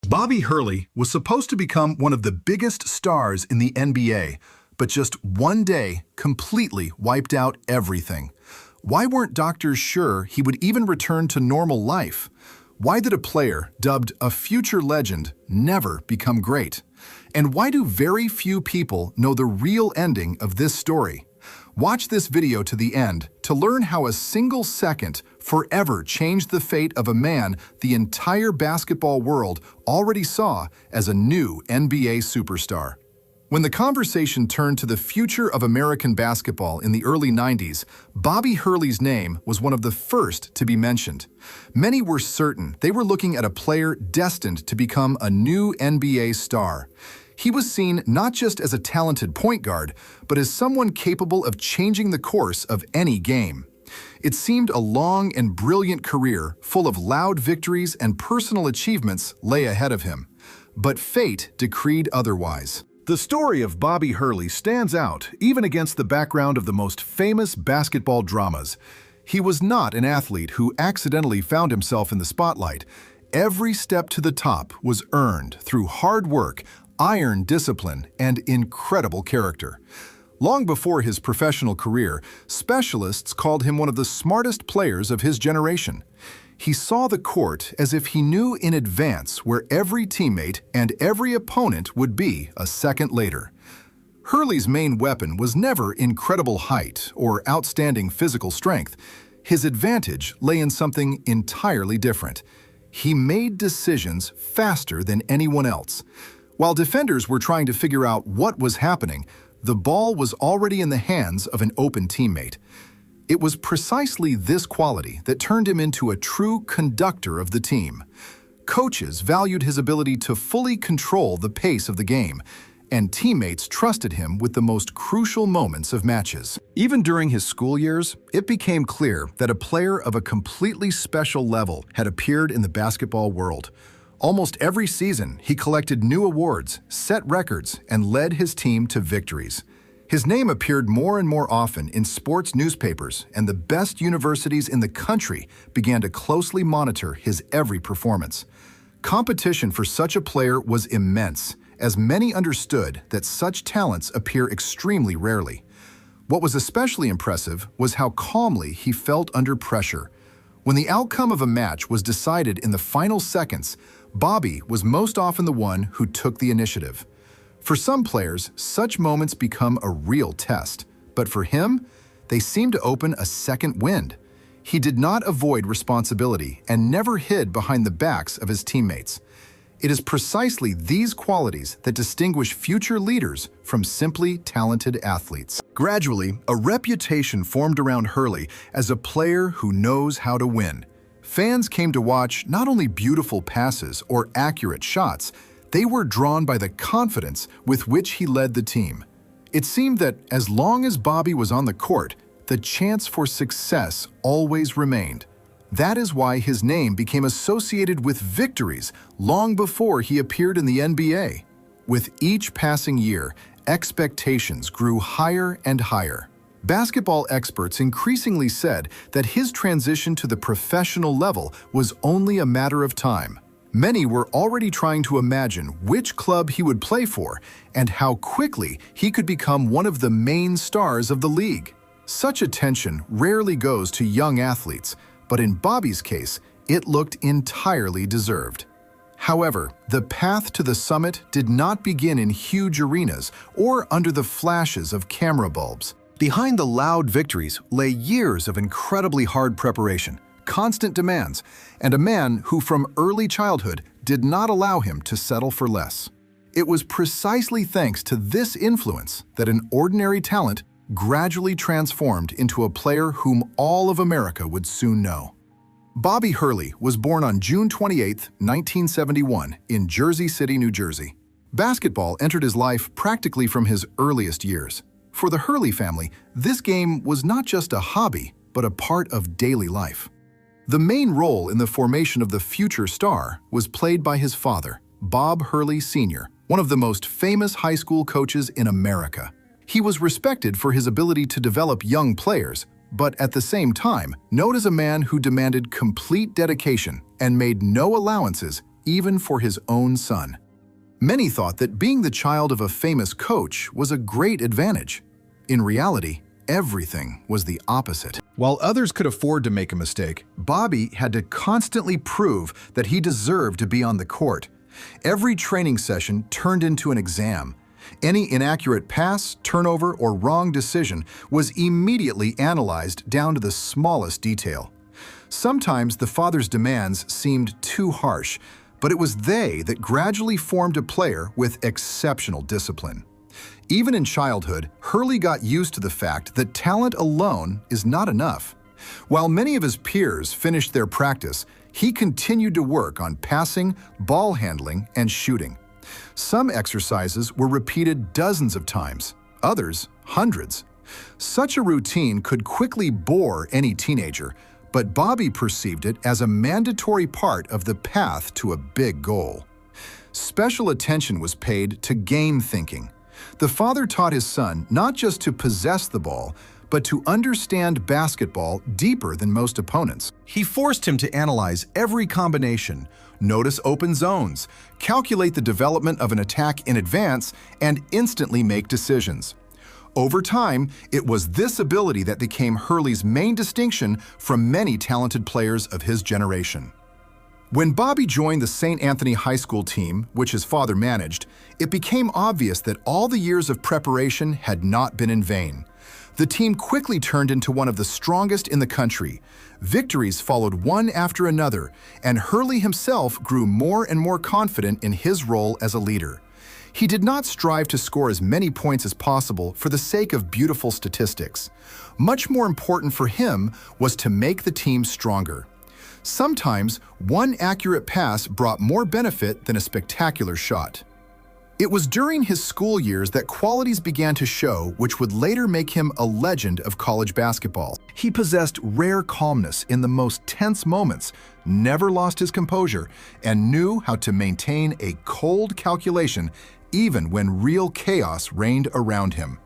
Bobby Hurley was supposed to become one of the biggest stars in the NBA, but just one day completely wiped out everything. Why weren't doctors sure he would even return to normal life? Why did a player dubbed a future legend never become great? And why do very few people know the real ending of this story? Watch this video to the end to learn how a single second forever changed the fate of a man the entire basketball world already saw as a new NBA superstar. When the conversation turned to the future of American basketball in the early 90s, Bobby Hurley's name was one of the first to be mentioned. Many were certain they were looking at a player destined to become a new NBA star. He was seen not just as a talented point guard, but as someone capable of changing the course of any game. It seemed a long and brilliant career full of loud victories and personal achievements lay ahead of him. But fate decreed otherwise. The story of Bobby Hurley stands out even against the background of the most famous basketball dramas. He was not an athlete who accidentally found himself in the spotlight. Every step to the top was earned through hard work, iron discipline, and incredible character. Long before his professional career, specialists called him one of the smartest players of his generation. He saw the court as if he knew in advance where every teammate and every opponent would be a second later. Hurley's main weapon was never incredible height or outstanding physical strength. His advantage lay in something entirely different. He made decisions faster than anyone else. While defenders were trying to figure out what was happening, the ball was already in the hands of an open teammate. It was precisely this quality that turned him into a true conductor of the team. Coaches valued his ability to fully control the pace of the game, and teammates trusted him with the most crucial moments of matches. Even during his school years, it became clear that a player of a completely special level had appeared in the basketball world. Almost every season, he collected new awards, set records, and led his team to victories. His name appeared more and more often in sports newspapers, and the best universities in the country began to closely monitor his every performance. Competition for such a player was immense, as many understood that such talents appear extremely rarely. What was especially impressive was how calmly he felt under pressure. When the outcome of a match was decided in the final seconds, Bobby was most often the one who took the initiative. For some players, such moments become a real test, but for him, they seem to open a second wind. He did not avoid responsibility and never hid behind the backs of his teammates. It is precisely these qualities that distinguish future leaders from simply talented athletes. Gradually, a reputation formed around Hurley as a player who knows how to win. Fans came to watch not only beautiful passes or accurate shots, they were drawn by the confidence with which he led the team. It seemed that as long as Bobby was on the court, the chance for success always remained. That is why his name became associated with victories long before he appeared in the NBA. With each passing year, expectations grew higher and higher. Basketball experts increasingly said that his transition to the professional level was only a matter of time. Many were already trying to imagine which club he would play for and how quickly he could become one of the main stars of the league. Such attention rarely goes to young athletes, but in Bobby's case, it looked entirely deserved. However, the path to the summit did not begin in huge arenas or under the flashes of camera bulbs. Behind the loud victories lay years of incredibly hard preparation, constant demands, and a man who from early childhood did not allow him to settle for less. It was precisely thanks to this influence that an ordinary talent gradually transformed into a player whom all of America would soon know. Bobby Hurley was born on June 28, 1971, in Jersey City, New Jersey. Basketball entered his life practically from his earliest years. For the Hurley family, this game was not just a hobby, but a part of daily life. The main role in the formation of the future star was played by his father, Bob Hurley Sr., one of the most famous high school coaches in America. He was respected for his ability to develop young players, but at the same time, known as a man who demanded complete dedication and made no allowances even for his own son. Many thought that being the child of a famous coach was a great advantage. In reality, everything was the opposite. While others could afford to make a mistake, Bobby had to constantly prove that he deserved to be on the court. Every training session turned into an exam. Any inaccurate pass, turnover, or wrong decision was immediately analyzed down to the smallest detail. Sometimes the father's demands seemed too harsh, but it was they that gradually formed a player with exceptional discipline. Even in childhood, Hurley got used to the fact that talent alone is not enough. While many of his peers finished their practice, he continued to work on passing, ball handling, and shooting. Some exercises were repeated dozens of times, others hundreds. Such a routine could quickly bore any teenager, but Bobby perceived it as a mandatory part of the path to a big goal. Special attention was paid to game thinking. The father taught his son not just to possess the ball, but to understand basketball deeper than most opponents. He forced him to analyze every combination, notice open zones, calculate the development of an attack in advance, and instantly make decisions. Over time, it was this ability that became Hurley's main distinction from many talented players of his generation. When Bobby joined the St. Anthony High School team, which his father managed, it became obvious that all the years of preparation had not been in vain. The team quickly turned into one of the strongest in the country. Victories followed one after another, and Hurley himself grew more and more confident in his role as a leader. He did not strive to score as many points as possible for the sake of beautiful statistics. Much more important for him was to make the team stronger. Sometimes, one accurate pass brought more benefit than a spectacular shot. It was during his school years that qualities began to show which would later make him a legend of college basketball. He possessed rare calmness in the most tense moments, never lost his composure, and knew how to maintain a cold calculation even when real chaos reigned around him.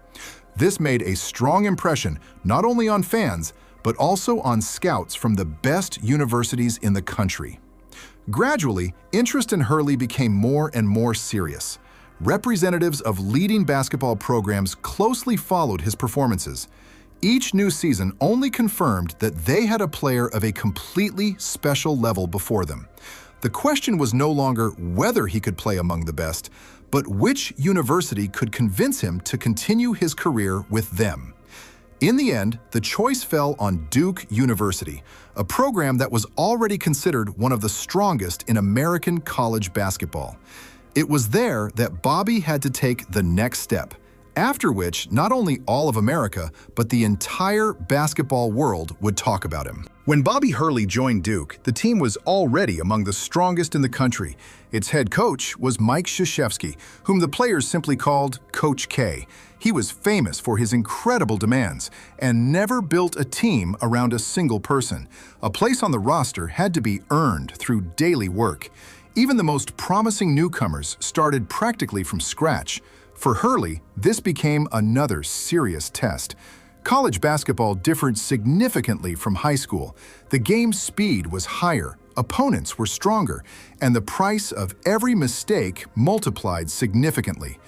This made a strong impression not only on fans, but also on scouts from the best universities in the country. Gradually, interest in Hurley became more and more serious. Representatives of leading basketball programs closely followed his performances. Each new season only confirmed that they had a player of a completely special level before them. The question was no longer whether he could play among the best, but which university could convince him to continue his career with them. In the end, the choice fell on Duke University, a program that was already considered one of the strongest in American college basketball. It was there that Bobby had to take the next step, after which not only all of America, but the entire basketball world would talk about him. When Bobby Hurley joined Duke, the team was already among the strongest in the country. Its head coach was Mike Krzyzewski, whom the players simply called Coach K. He was famous for his incredible demands and never built a team around a single person. A place on the roster had to be earned through daily work. Even the most promising newcomers started practically from scratch. For Hurley, this became another serious test. College basketball differed significantly from high school. The game's speed was higher, opponents were stronger, and the price of every mistake multiplied significantly.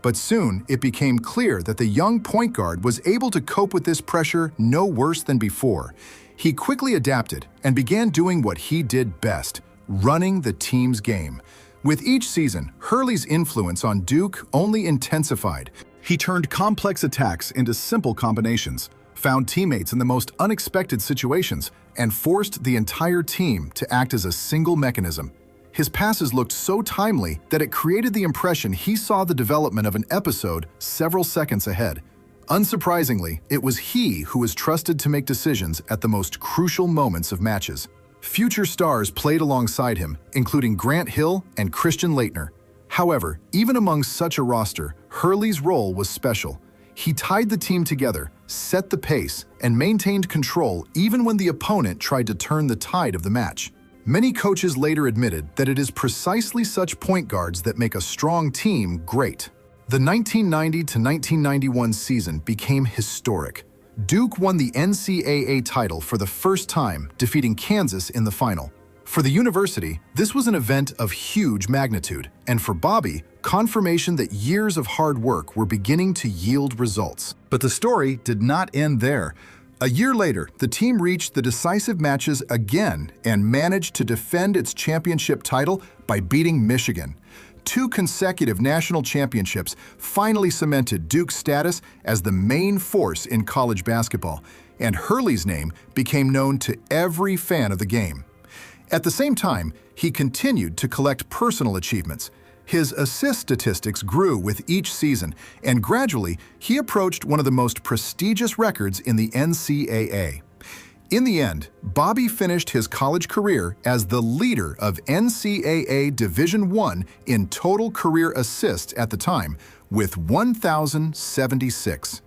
But soon, it became clear that the young point guard was able to cope with this pressure no worse than before. He quickly adapted and began doing what he did best: running the team's game. With each season, Hurley's influence on Duke only intensified. He turned complex attacks into simple combinations, found teammates in the most unexpected situations, and forced the entire team to act as a single mechanism. His passes looked so timely that it created the impression he saw the development of an episode several seconds ahead. Unsurprisingly, it was he who was trusted to make decisions at the most crucial moments of matches. Future stars played alongside him, including Grant Hill and Christian Laettner. However, even among such a roster, Hurley's role was special. He tied the team together, set the pace, and maintained control even when the opponent tried to turn the tide of the match. Many coaches later admitted that it is precisely such point guards that make a strong team great. The 1990 to 1991 season became historic. Duke won the NCAA title for the first time, defeating Kansas in the final. For the university, this was an event of huge magnitude, and for Bobby, confirmation that years of hard work were beginning to yield results. But the story did not end there. A year later, the team reached the decisive matches again and managed to defend its championship title by beating Michigan. 2 consecutive national championships finally cemented Duke's status as the main force in college basketball, and Hurley's name became known to every fan of the game. At the same time, he continued to collect personal achievements. His assist statistics grew with each season, and gradually, he approached one of the most prestigious records in the NCAA. In the end, Bobby finished his college career as the leader of NCAA Division I in total career assists at the time, with 1,076.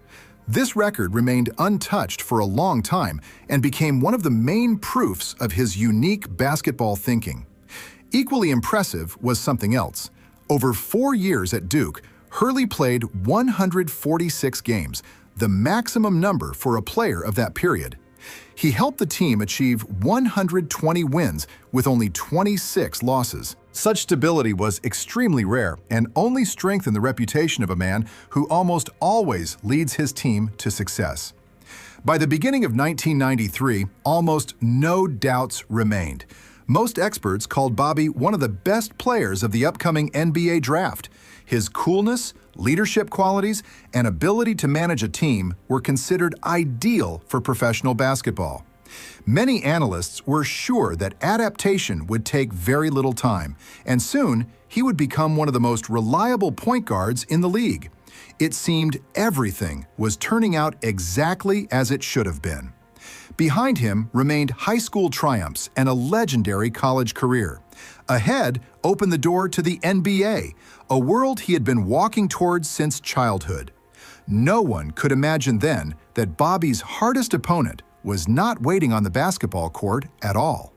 This record remained untouched for a long time and became one of the main proofs of his unique basketball thinking. Equally impressive was something else. Over 4 years at Duke, Hurley played 146 games, the maximum number for a player of that period. He helped the team achieve 120 wins with only 26 losses. Such stability was extremely rare and only strengthened the reputation of a man who almost always leads his team to success. By the beginning of 1993, almost no doubts remained. Most experts called Bobby one of the best players of the upcoming NBA draft. His coolness, leadership qualities, and ability to manage a team were considered ideal for professional basketball. Many analysts were sure that adaptation would take very little time, and soon he would become one of the most reliable point guards in the league. It seemed everything was turning out exactly as it should have been. Behind him remained high school triumphs and a legendary college career. Ahead opened the door to the NBA, a world he had been walking towards since childhood. No one could imagine then that Bobby's hardest opponent was not waiting on the basketball court at all.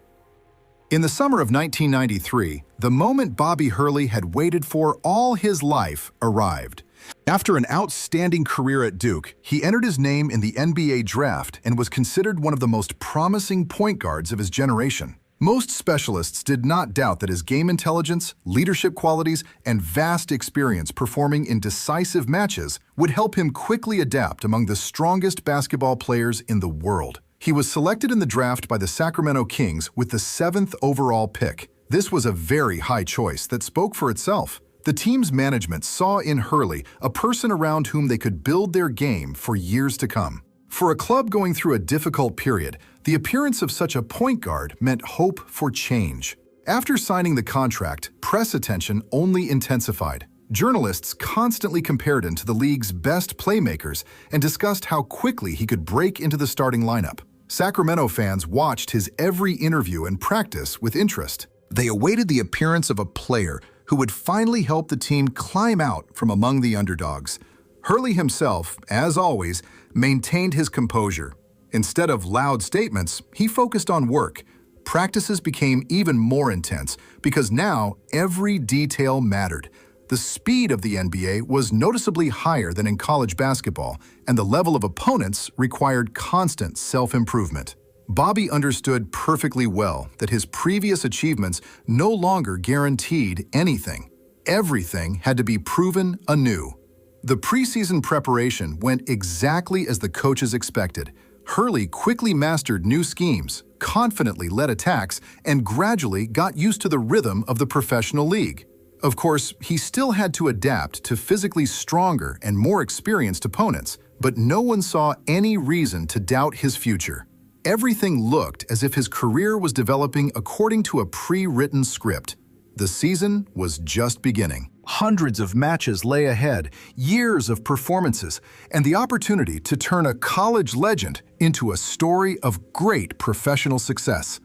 In the summer of 1993, the moment Bobby Hurley had waited for all his life arrived. After an outstanding career at Duke, he entered his name in the NBA draft and was considered one of the most promising point guards of his generation. Most specialists did not doubt that his game intelligence, leadership qualities, and vast experience performing in decisive matches would help him quickly adapt among the strongest basketball players in the world. He was selected in the draft by the Sacramento Kings with the 7th overall pick. This was a very high choice that spoke for itself. The team's management saw in Hurley a person around whom they could build their game for years to come. For a club going through a difficult period, the appearance of such a point guard meant hope for change. After signing the contract, press attention only intensified. Journalists constantly compared him to the league's best playmakers and discussed how quickly he could break into the starting lineup. Sacramento fans watched his every interview and practice with interest. They awaited the appearance of a player who would finally help the team climb out from among the underdogs. Hurley himself, as always, maintained his composure. Instead of loud statements, he focused on work. Practices became even more intense because now every detail mattered. The speed of the NBA was noticeably higher than in college basketball, and the level of opponents required constant self-improvement. Bobby understood perfectly well that his previous achievements no longer guaranteed anything. Everything had to be proven anew. The preseason preparation went exactly as the coaches expected. Hurley quickly mastered new schemes, confidently led attacks, and gradually got used to the rhythm of the professional league. Of course, he still had to adapt to physically stronger and more experienced opponents, but no one saw any reason to doubt his future. Everything looked as if his career was developing according to a pre-written script. The season was just beginning. Hundreds of matches lay ahead, years of performances, and the opportunity to turn a college legend into a story of great professional success.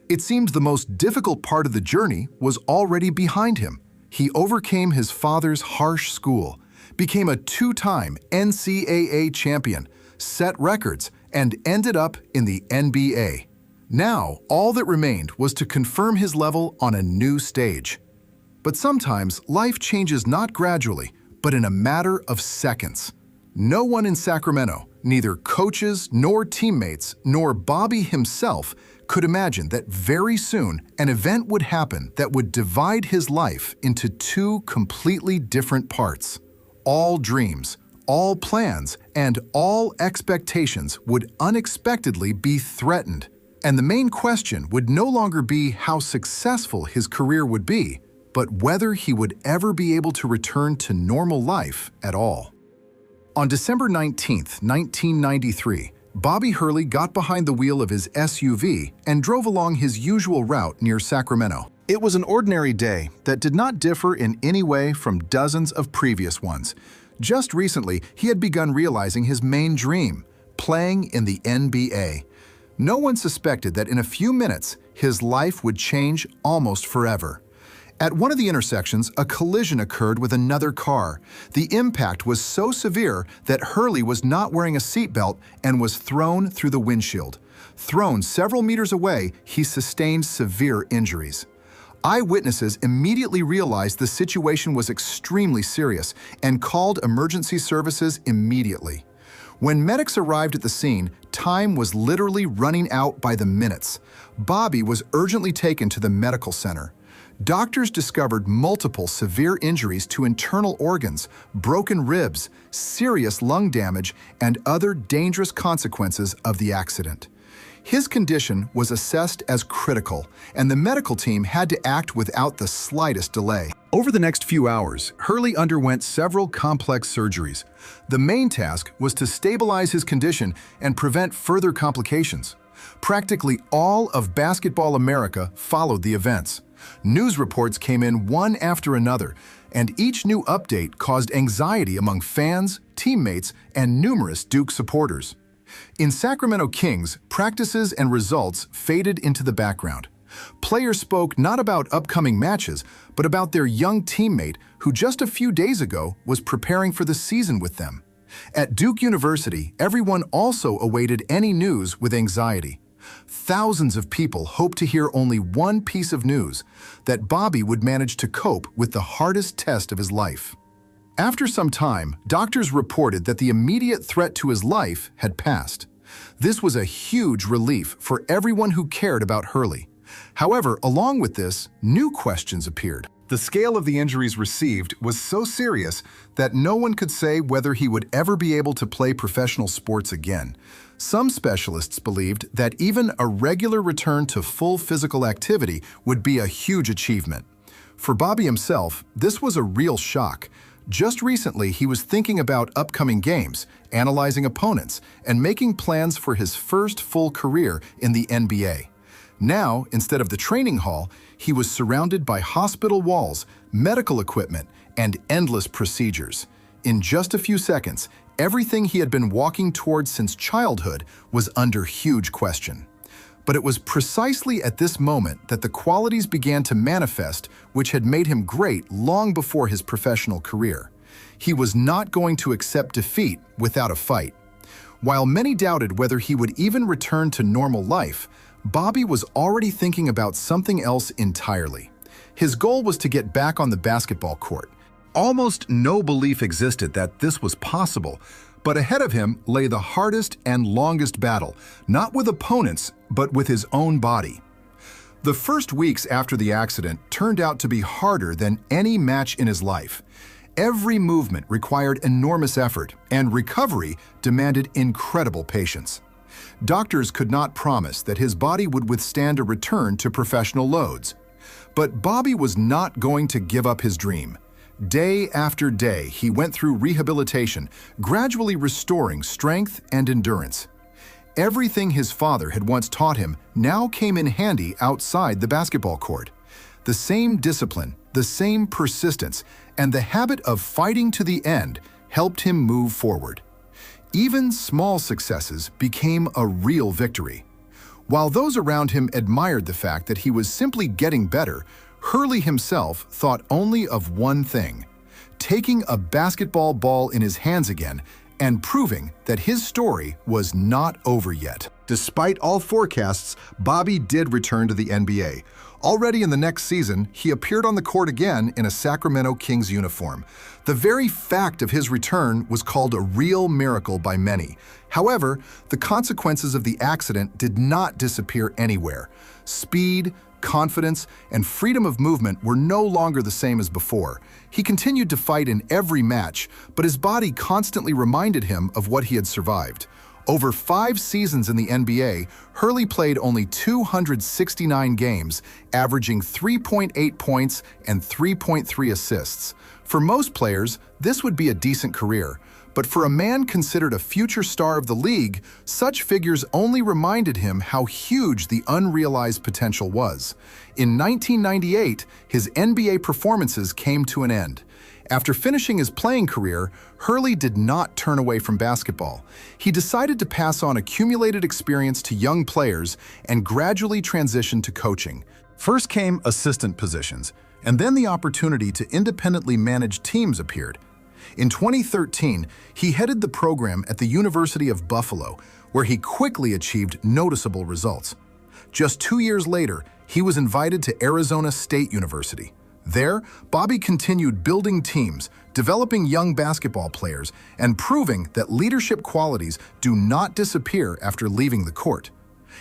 It seemed the most difficult part of the journey was already behind him. He overcame his father's harsh school, became a 2-time NCAA champion, set records, and ended up in the NBA. Now, all that remained was to confirm his level on a new stage. But sometimes life changes not gradually, but in a matter of seconds. No one in Sacramento, neither coaches nor teammates nor Bobby himself, could imagine that very soon an event would happen that would divide his life into two completely different parts. All dreams, all plans, and all expectations would unexpectedly be threatened. And the main question would no longer be how successful his career would be, but whether he would ever be able to return to normal life at all. On December 19, 1993, Bobby Hurley got behind the wheel of his SUV and drove along his usual route near Sacramento. It was an ordinary day that did not differ in any way from dozens of previous ones. Just recently, he had begun realizing his main dream, playing in the NBA. No one suspected that in a few minutes, his life would change almost forever. At one of the intersections, a collision occurred with another car. The impact was so severe that Hurley was not wearing a seatbelt and was thrown through the windshield. Thrown several meters away, he sustained severe injuries. Eyewitnesses immediately realized the situation was extremely serious and called emergency services immediately. When medics arrived at the scene, time was literally running out by the minutes. Bobby was urgently taken to the medical center. Doctors discovered multiple severe injuries to internal organs, broken ribs, serious lung damage, and other dangerous consequences of the accident. His condition was assessed as critical, and the medical team had to act without the slightest delay. Over the next few hours, Hurley underwent several complex surgeries. The main task was to stabilize his condition and prevent further complications. Practically all of Basketball America followed the events. News reports came in one after another, and each new update caused anxiety among fans, teammates, and numerous Duke supporters. In Sacramento Kings, practices and results faded into the background. Players spoke not about upcoming matches, but about their young teammate who just a few days ago was preparing for the season with them. At Duke University, everyone also awaited any news with anxiety. Thousands of people hoped to hear only one piece of news, that Bobby would manage to cope with the hardest test of his life. After some time, doctors reported that the immediate threat to his life had passed. This was a huge relief for everyone who cared about Hurley. However, along with this, new questions appeared. The scale of the injuries received was so serious that no one could say whether he would ever be able to play professional sports again. Some specialists believed that even a regular return to full physical activity would be a huge achievement. For Bobby himself, this was a real shock. Just recently, he was thinking about upcoming games, analyzing opponents, and making plans for his first full career in the NBA. Now, instead of the training hall, he was surrounded by hospital walls, medical equipment, and endless procedures. In just a few seconds, everything he had been walking towards since childhood was under huge question. But it was precisely at this moment that the qualities began to manifest which had made him great long before his professional career. He was not going to accept defeat without a fight. While many doubted whether he would even return to normal life, Bobby was already thinking about something else entirely. His goal was to get back on the basketball court. Almost no belief existed that this was possible, but ahead of him lay the hardest and longest battle, not with opponents, but with his own body. The first weeks after the accident turned out to be harder than any match in his life. Every movement required enormous effort, and recovery demanded incredible patience. Doctors could not promise that his body would withstand a return to professional loads. But Bobby was not going to give up his dream. Day after day, he went through rehabilitation, gradually restoring strength and endurance. Everything his father had once taught him now came in handy outside the basketball court. The same discipline, the same persistence, and the habit of fighting to the end helped him move forward. Even small successes became a real victory. While those around him admired the fact that he was simply getting better, Hurley himself thought only of one thing: taking a basketball ball in his hands again and proving that his story was not over yet. Despite all forecasts, Bobby did return to the NBA. Already in the next season, he appeared on the court again in a Sacramento Kings uniform. The very fact of his return was called a real miracle by many. However, the consequences of the accident did not disappear anywhere. Speed, confidence, and freedom of movement were no longer the same as before. He continued to fight in every match, but his body constantly reminded him of what he had survived. Over 5 seasons in the NBA, Hurley played only 269 games, averaging 3.8 points and 3.3 assists. For most players, this would be a decent career. But for a man considered a future star of the league, such figures only reminded him how huge the unrealized potential was. In 1998, his NBA performances came to an end. After finishing his playing career, Hurley did not turn away from basketball. He decided to pass on accumulated experience to young players and gradually transition to coaching. First came assistant positions, and then the opportunity to independently manage teams appeared. In 2013, he headed the program at the University of Buffalo, where he quickly achieved noticeable results. Just 2 years later, he was invited to Arizona State University. There, Bobby continued building teams, developing young basketball players, and proving that leadership qualities do not disappear after leaving the court.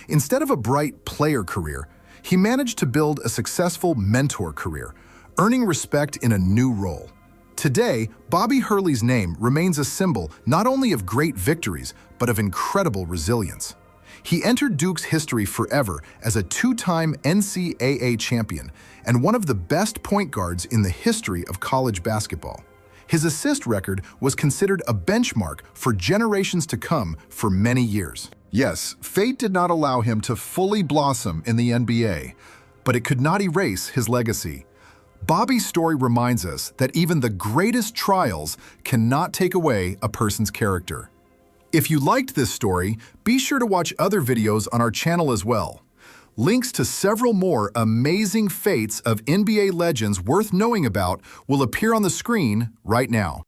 Instead of a bright player career, he managed to build a successful mentor career, earning respect in a new role. Today, Bobby Hurley's name remains a symbol not only of great victories, but of incredible resilience. He entered Duke's history forever as a 2-time NCAA champion and one of the best point guards in the history of college basketball. His assist record was considered a benchmark for generations to come for many years. Yes, fate did not allow him to fully blossom in the NBA, but it could not erase his legacy. Bobby's story reminds us that even the greatest trials cannot take away a person's character. If you liked this story, be sure to watch other videos on our channel as well. Links to several more amazing fates of NBA legends worth knowing about will appear on the screen right now.